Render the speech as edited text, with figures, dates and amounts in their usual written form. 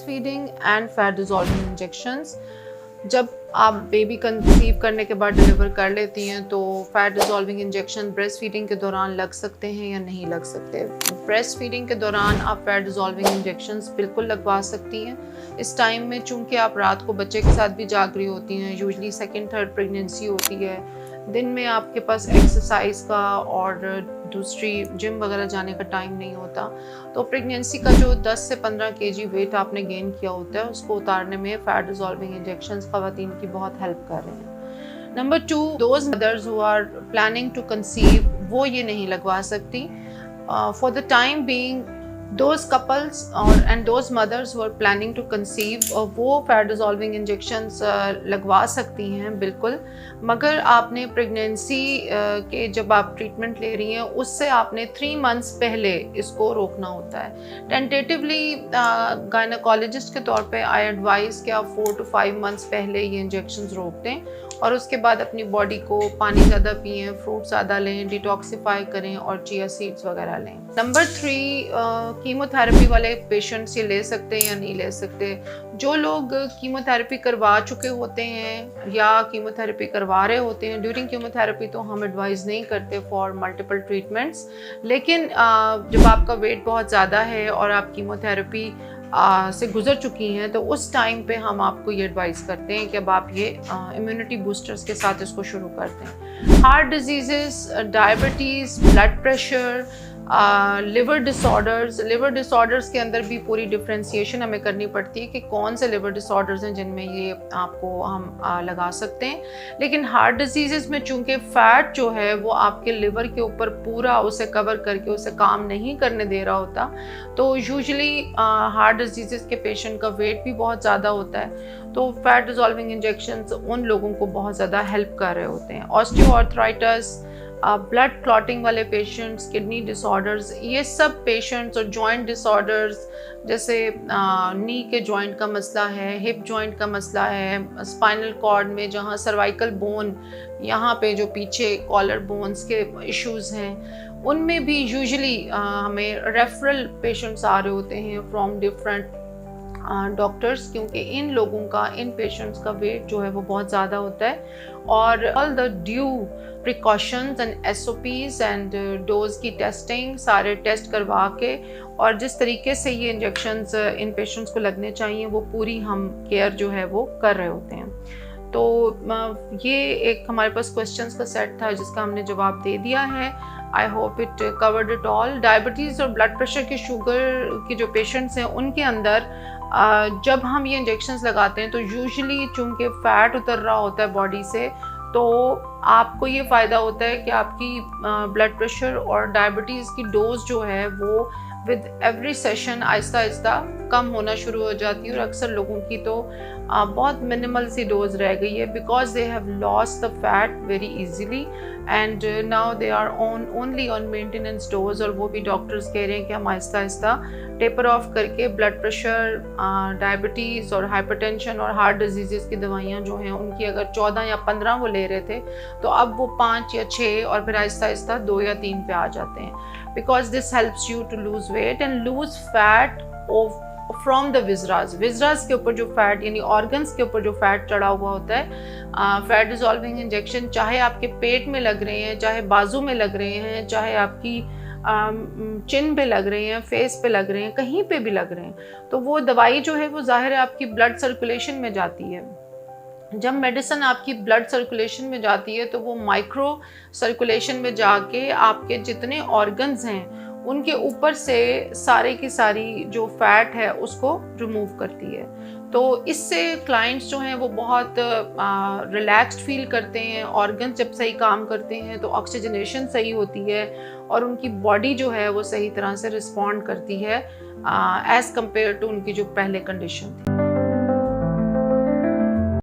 Feeding and fat dissolving injections. जब आप baby conceive करने के बाद डिलीवर कर लेती हैं तो fat dissolving injection breast feeding के दौरान लग सकते हैं या नहीं लग सकते। ब्रेस्ट फीडिंग के दौरान आप फैट डिसॉल्विंग इंजेक्शंस बिल्कुल लगवा सकती हैं। इस टाइम में चूंकि आप रात को बच्चे के साथ भी जाग रही होती हैं, यूजली सेकेंड थर्ड प्रेगनेंसी होती है, दिन में आपके पास एक्सरसाइज का और दूसरी जिम वगैरह जाने का टाइम नहीं होता, तो प्रेगनेंसी का जो 10 से 15 kg वेट आपने गेन किया होता है उसको उतारने में फैट डिसॉल्विंग इंजेक्शंस ख़वातीन की बहुत हेल्प कर रहे हैं। Number 2, those mothers who are planning to conceive वो ये नहीं लगवा सकती। For the time being those couples and those mothers who are planning to conceive वो फैट डिसॉल्विंग इंजेक्शंस लगवा सकती हैं बिल्कुल, मगर आपने प्रेगनेंसी के जब आप ट्रीटमेंट ले रही हैं उससे आपने 3 मंथ्स पहले इसको रोकना होता है। टेंटेटिवली गायनेकोलॉजिस्ट के तौर पे आई एडवाइस कि आप 4 to 5 मंथ्स पहले ये इंजेक्शंस रोक दें और उसके बाद अपनी बॉडी को पानी ज़्यादा पिएं, फ्रूट ज़्यादा लें, डिटॉक्सिफाई करें और चिया सीड्स वगैरह लें। नंबर 3, कीमोथेरेपी वाले पेशेंट्स ये ले सकते हैं या नहीं ले सकते। जो लोग कीमोथेरेपी करवा चुके होते हैं या कीमोथेरेपी करवा रहे होते हैं, ड्यूरिंग कीमोथेरेपी तो हम एडवाइस नहीं करते फॉर मल्टीपल ट्रीटमेंट्स, लेकिन जब आपका वेट बहुत ज़्यादा है और आप कीमोथेरेपी से गुजर चुकी हैं तो उस टाइम पे हम आपको ये एडवाइस करते हैं कि अब आप ये इम्यूनिटी बूस्टर्स के साथ इसको शुरू करते हैं। Heart disease, diabetes, blood pressure, liver disorders के अंदर भी पूरी डिफ्रेंशिएशन हमें करनी पड़ती है कि कौन से लिवर डिसऑर्डर्स हैं जिनमें ये आपको हम लगा सकते हैं। लेकिन हार्ट डिजीज़ में चूंकि फ़ैट जो है वो आपके लिवर के ऊपर पूरा उसे कवर करके उसे काम नहीं करने दे रहा होता, तो यूजुअली हार्ट डिजीज़ के पेशेंट का वेट भी बहुत ज़्यादा होता है, तो फैट डिसॉल्विंग इंजेक्शंस उन लोगों को बहुत ज़्यादा हेल्प कर रहे होते हैं। ऑस्टियोआर्थराइटिस, ब्लड क्लॉटिंग वाले पेशेंट्स, किडनी डिसऑर्डर्स, ये सब पेशेंट्स और जॉइंट डिसऑर्डर्स जैसे नी के जॉइंट का मसला है, हिप जॉइंट का मसला है, स्पाइनल कॉर्ड में जहाँ सर्वाइकल बोन यहाँ पे जो पीछे कॉलर बोन्स के इश्यूज़ हैं, उनमें भी यूजुअली हमें रेफरल पेशेंट्स आ रहे होते हैं फ्रॉम डिफरेंट डॉक्टर्स, क्योंकि इन लोगों का, इन पेशेंट्स का वेट जो है वो बहुत ज़्यादा होता है और all the due precautions and SOPs and dose की टेस्टिंग सारे टेस्ट करवा के और जिस तरीके से ये इंजेक्शंस इन पेशेंट्स को लगने चाहिए वो पूरी हम केयर जो है वो कर रहे होते हैं। तो ये एक हमारे पास क्वेश्चंस का सेट था जिसका हमने जवाब दे दिया है। I hope it covered it all. Diabetes और ब्लड प्रेशर की, शुगर के जो पेशेंट्स हैं उनके अंदर जब हम ये इंजेक्शंस लगाते हैं तो यूजुअली चूँकि फ़ैट उतर रहा होता है बॉडी से, तो आपको ये फ़ायदा होता है कि आपकी ब्लड प्रेशर और डायबिटीज़ की डोज जो है वो with every session Aahista Aahista कम होना शुरू हो जाती है और अक्सर लोगों की तो बहुत मिनिमल सी डोज रह गई है because they have lost the fat very easily and now they are only on maintenance dose, और वो भी डॉक्टर्स कह रहे हैं कि हम आहिस्ता आहिस्ता टेपर ऑफ करके ब्लड प्रेशर, डायबिटीज़ और हाइपरटेंशन और हार्ट डिजीज़ की दवाइयाँ जो हैं उनकी अगर 14 या 15 वो ले रहे थे तो अब वो 5 या 6 और फिर आहिस्ता आहिस्ता 2 या 3 पे आ जाते हैं, because this helps you to lose weight and lose fat from the विजराज के ऊपर जो फैट यानी ऑर्गन्स के ऊपर जो फैट चढ़ा हुआ होता है। फैट डिसॉल्विंग इंजेक्शन चाहे आपके पेट में लग रहे हैं, चाहे बाजू में लग रहे हैं, चाहे आपकी चिन पे लग रहे हैं, फेस पे लग रहे हैं, कहीं पे भी लग रहे हैं, तो वो दवाई जो है वो ज़ाहिर है आपकी ब्लड सर्कुलेशन में जाती है। जब मेडिसिन आपकी ब्लड सर्कुलेशन में जाती है तो वो माइक्रो सर्कुलेशन में जाके आपके जितने ऑर्गन्स हैं उनके ऊपर से सारे की सारी जो फैट है उसको रिमूव करती है। तो इससे क्लाइंट्स जो हैं वो बहुत रिलैक्स्ड फील करते हैं, ऑर्गन्स जब सही काम करते हैं तो ऑक्सीजनेशन सही होती है और उनकी बॉडी जो है वो सही तरह से रिस्पॉन्ड करती है एज़ कम्पेयर टू उनकी जो पहले कंडीशन थी।